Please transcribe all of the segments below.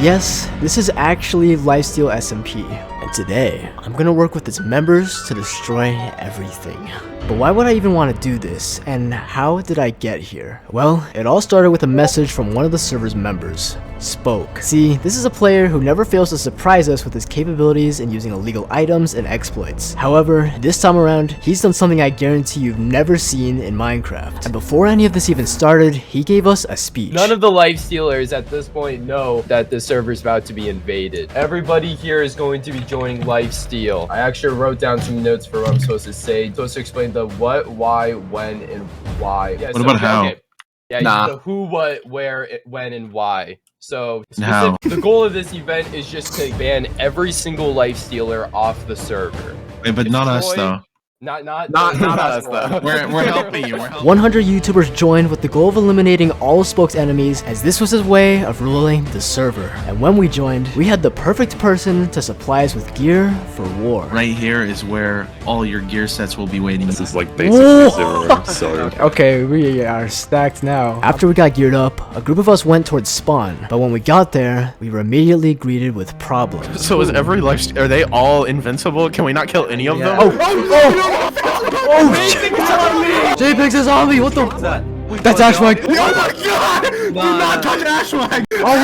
Yes, this is actually LifeSteal SMP, and today, I'm gonna work with its members to destroy everything. But why would I even want to do this, and how did I get here? Well, it all started with a message from one of the server's members, Spoke. See, this is a player who never fails to surprise us with his capabilities in using illegal items and exploits. However, this time around, he's done something I guarantee you've never seen in Minecraft. And before any of this even started, he gave us a speech. None of the life stealers at this point know that the server's about to be invaded. Everybody here is going to be joining LifeSteal. I actually wrote down some notes for what I'm supposed to say. I'm supposed to explain the what, why, when, and why. Yeah, what about how? Okay. Yeah, nah. The who, what, where, when, and why. So the goal of this event is just to ban every single life stealer off the server. Wait, but not us though. Not us though. We're helping you. 100 YouTubers joined with the goal of eliminating all of Spoke's enemies, as this was his way of ruling the server. And when we joined, we had the perfect person to supply us with gear for war. Right here is where all your gear sets will be waiting. This is like basically zero. So okay, we are stacked now. After we got geared up, a group of us went towards spawn, but when we got there, we were immediately greeted with problems. So is every life? Are they all invincible? Can we not kill any of them? Oh shit! JPEG's a zombie! What the? That's Ashwag! Oh my god! Do not touch Ashwag! Oh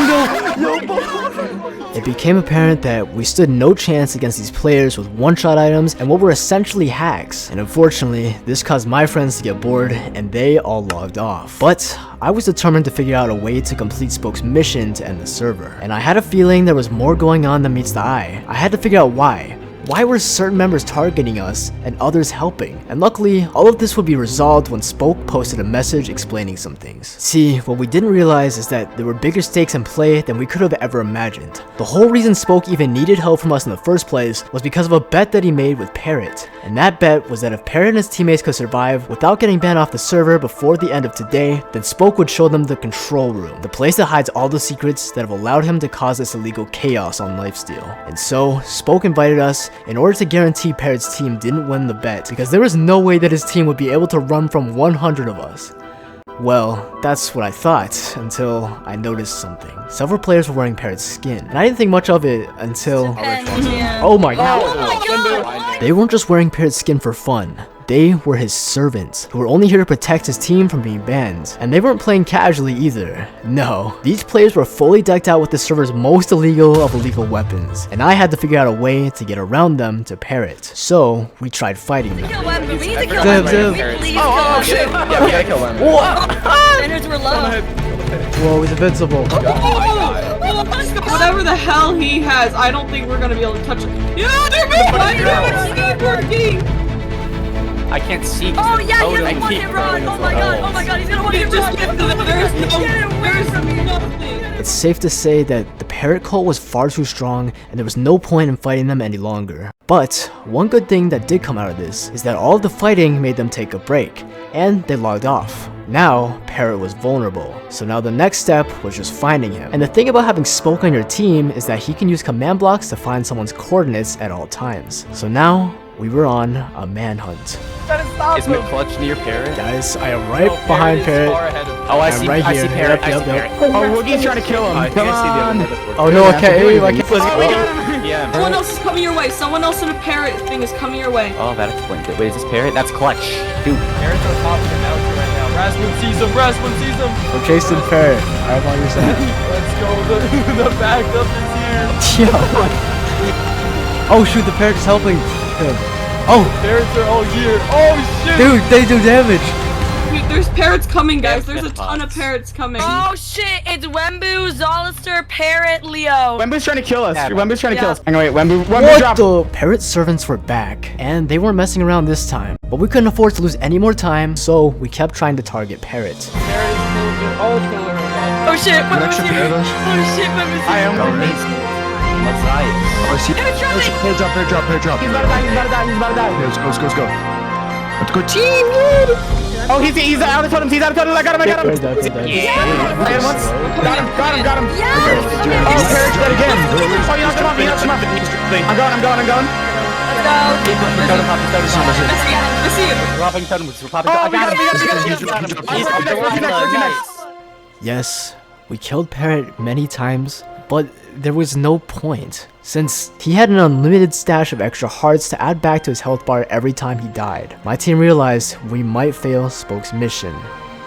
no! It became apparent that we stood no chance against these players with one-shot items and what were essentially hacks. And unfortunately, this caused my friends to get bored and they all logged off. But I was determined to figure out a way to complete Spoke's mission to end the server. And I had a feeling there was more going on than meets the eye. I had to figure out why. Why were certain members targeting us and others helping? And luckily, all of this would be resolved when Spoke posted a message explaining some things. See, what we didn't realize is that there were bigger stakes in play than we could have ever imagined. The whole reason Spoke even needed help from us in the first place was because of a bet that he made with Parrot. And that bet was that if Parrot and his teammates could survive without getting banned off the server before the end of today, then Spoke would show them the control room, the place that hides all the secrets that have allowed him to cause this illegal chaos on LifeSteal. And so, Spoke invited us in order to guarantee Parrot's team didn't win the bet, because there was no way that his team would be able to run from 100 of us. Well, that's what I thought, until I noticed something. Several players were wearing Parrot's skin, and I didn't think much of it until... Oh my god! They weren't just wearing Parrot's skin for fun. They were his servants, who were only here to protect his team from being banned. And they weren't playing casually either. No, these players were fully decked out with the server's most illegal of illegal weapons, and I had to figure out a way to get around them to Parrot. So, we tried fighting them. We need to kill them. Oh shit! Yeah, we gotta kill them. Standards were low. Whoa, he's invincible. Whatever the hell he has, I don't think we're gonna be able to touch it. Yeah, they're working! I can't see. Oh yeah, he's gonna want it wrong. Oh my god, he's gonna want it wrong. It's safe to say that the Parrot cult was far too strong and there was no point in fighting them any longer. But one good thing that did come out of this is that all of the fighting made them take a break, and they logged off. Now, Parrot was vulnerable, so now the next step was just finding him. And the thing about having Spoke on your team is that he can use command blocks to find someone's coordinates at all times. So now, we were on a manhunt. Is McClutch near Parrot? Guys, I am right behind Parrot. Oh, I see. Right I here. see Parrot. Yep, I see yep. Parrot. Oh, Woogie's trying to kill him. Come on. Oh no, I can't. Yeah. Someone else is coming your way. Someone else in a Parrot thing is coming your way. Oh, that explains it. Wait, is this Parrot? That's Clutch. Dude. Parrot's on top of him out here right now. Rasplin sees him. Rasplin sees him. We're chasing Parrot. I'm on your side. Let's go. The backup is here. Yo. Oh shoot, the Parrot is helping him. Oh! Parrots are all here. Oh shit! Dude, they do damage! Dude, there's Parrots coming, guys. There's a ton of Parrots coming. Oh shit, it's Wembu, Zolister, Parrot, Leo. Wembu's trying to kill us. Wembu's trying to kill us. Yeah. Hang on, wait, Wembu What dropped. the? Parrot servants were back, and they weren't messing around this time. But we couldn't afford to lose any more time, so we kept trying to target Parrot. Parrot is all killer. Oh shit, Wembu's here. Oh shit, Wembu's here. I am Let's ride. Pair drop. He's about to die. Let's go. Let's go, team! Oh, he's out of totems. I got him. We're dead. Got him. Yes! Oh, Parrot's dead again. Oh, he knocked him off. I'm going. I see him. We're popping totems. Oh, I got him. Yes, we killed Parrot many times, but there was no point, since he had an unlimited stash of extra hearts to add back to his health bar every time he died. My team realized we might fail Spoke's mission,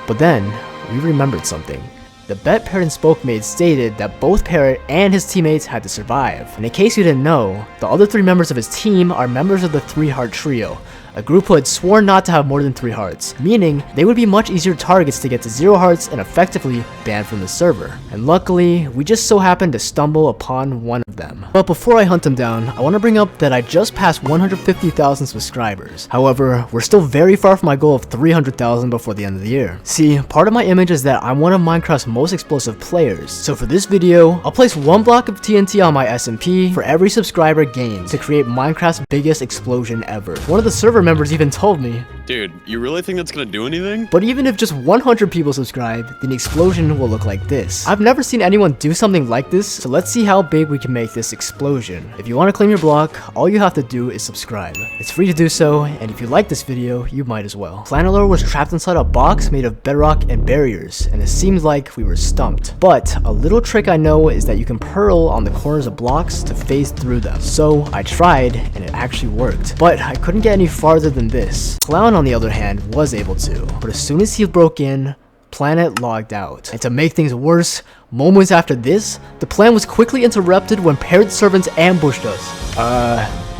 but then we remembered something. The bet Parrot and Spoke made stated that both Parrot and his teammates had to survive, and in case you didn't know, the other 3 members of his team are members of the 3-Heart Trio, a group who had sworn not to have more than 3 hearts, meaning they would be much easier targets to get to 0 hearts and effectively banned from the server. And luckily, we just so happened to stumble upon one of them. But before I hunt them down, I want to bring up that I just passed 150,000 subscribers. However, we're still very far from my goal of 300,000 before the end of the year. See, part of my image is that I'm one of Minecraft's most explosive players, so for this video, I'll place 1 block of TNT on my SMP for every subscriber gained to create Minecraft's biggest explosion ever. One of the server members even told me, Dude, you really think that's gonna do anything? but even if just 100 people subscribe, then the explosion will look like this. I've never seen anyone do something like this, so let's see how big we can make this explosion. If you want to claim your block, all you have to do is subscribe. It's free to do so, and if you like this video, you might as well. Planet Lord was trapped inside a box made of bedrock and barriers, and it seemed like we were stumped. But a little trick I know is that you can pearl on the corners of blocks to phase through them. So I tried, and it actually worked. But I couldn't get any farther than this. Clown, on the other hand, was able to. But as soon as he broke in, Planet logged out. And to make things worse, moments after this, the plan was quickly interrupted when Parrot servants ambushed us.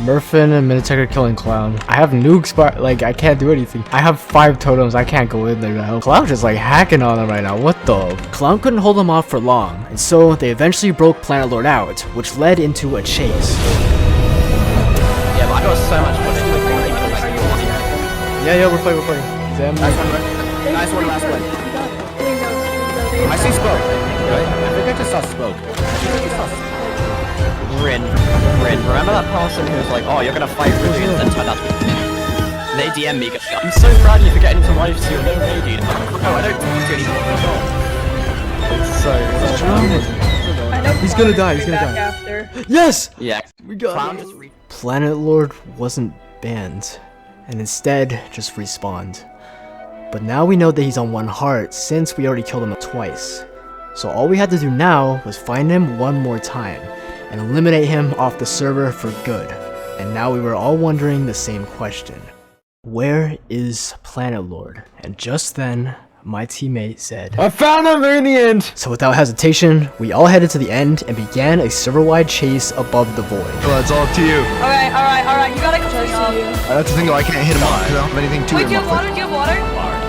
Murphin and Minitech are killing Clown. I have nukes, but like I can't do anything. I have 5 totems, I can't go in there to help. Clown's just like hacking on them right now, what the? Clown couldn't hold them off for long, and so they eventually broke Planet Lord out, which led into a chase. Yeah, but I got so much footage with him. Yeah, we're fighting. Zam. Nice one, last one. I see Spoke. Right? I think I just saw Spoke. Rin. Remember that person who was like, oh, you're gonna fight Rubians and turned out to be... They DM me, I'm so proud of you for getting into LifeSteal, no way, dude. Oh, I don't talk to anyone. He's gonna die, After. Yes! Yeah. We got Clown it. just Planet Lord wasn't banned, and instead just respawned. But now we know that he's on 1 heart since we already killed him twice. So all we had to do now was find him one more time and eliminate him off the server for good. And now we were all wondering the same question. Where is Planet Lord? And just then, my teammate said, I found him in the end! So without hesitation, we all headed to the end and began a server-wide chase above the void. Well, it's all up to you. Alright. You gotta clean up. That's the thing though, I can't hit him up because I don't have anything to Wait, hit do you him have up water? Do you have water?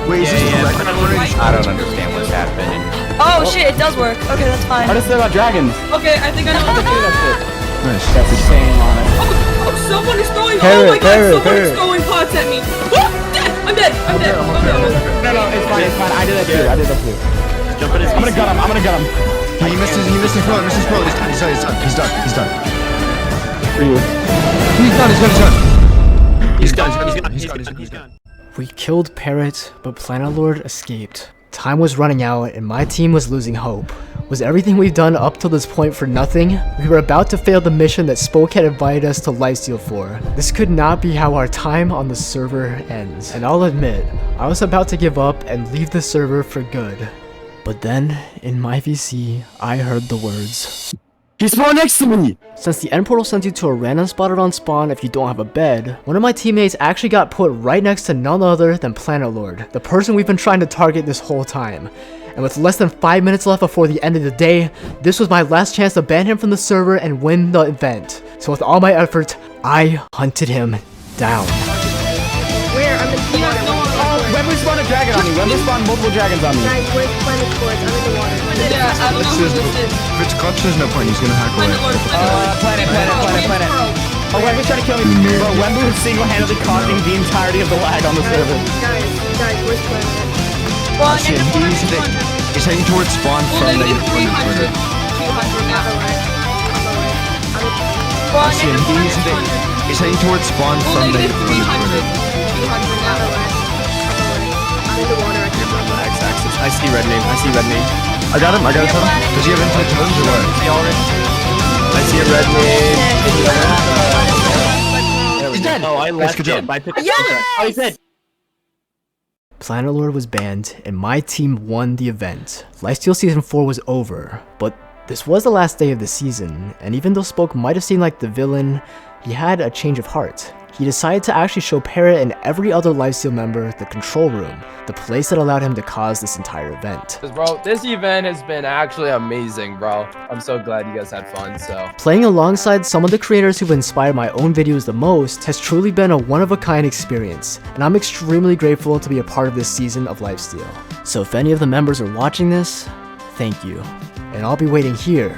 Wait, is this the record already? I don't understand what's happening. Oh shit, it does work. Okay, that's fine. How does it say about dragons? Okay, I think I know what to do. Nice. That's insane on it. Oh, someone is throwing. Parrot, Oh my god, Parrot, someone is Parrot. throwing pots at me. I'm dead. I'm dead. No, it's fine. I did that too. Jump in his I'm gonna gut him. He missed his throw. He's done. For you. He's done. We killed Parrot, but Planet Lord escaped. Time was running out and my team was losing hope. Was everything we've done up till this point for nothing? We were about to fail the mission that Spoke had invited us to LifeSteal for. This could not be how our time on the server ends. And I'll admit, I was about to give up and leave the server for good. But then, in my VC, I heard the words, He spawned next to me! Since the end portal sends you to a random spot around spawn if you don't have a bed, one of my teammates actually got put right next to none other than Planet Lord, the person we've been trying to target this whole time. And with less than 5 minutes left before the end of the day, this was my last chance to ban him from the server and win the event. So with all my effort, I hunted him down. Where? I'm in the water. Wembley spawned a dragon on me. Wembley spawned multiple dragons on me. Guys, where's Planet Sports? I'm in the water. Yeah, I don't know who this is. If it's clutch, there's no point. He's gonna hack away. Planet. Oh, Wembley's trying to kill me. Bro, Wembley was single-handedly causing the entirety of the lag on the server. Guys, where's Planet? Well, He's heading towards spawn from Well, negative 300. 200 now. He's heading towards spawn Well, from negative negative 300. 200 now. I'm in the water. I can't remember. X-axis. I see red name. I got him. Does he have infinite totems or what? I see a red name. He's dead. Oh, I Nice, left good him. job. I picked the Oh, he's dead. Planet Lord was banned and my team won the event. LifeSteal Season 4 was over, but This was the last day of the season, and even though Spoke might have seemed like the villain, he had a change of heart. He decided to actually show Parrot and every other LifeSteal member the control room, the place that allowed him to cause this entire event. Bro, this event has been actually amazing, bro. I'm so glad you guys had fun, so. Playing alongside some of the creators who've inspired my own videos the most has truly been a one-of-a-kind experience, and I'm extremely grateful to be a part of this season of LifeSteal. So if any of the members are watching this, thank you, and I'll be waiting here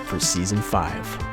for Season 5.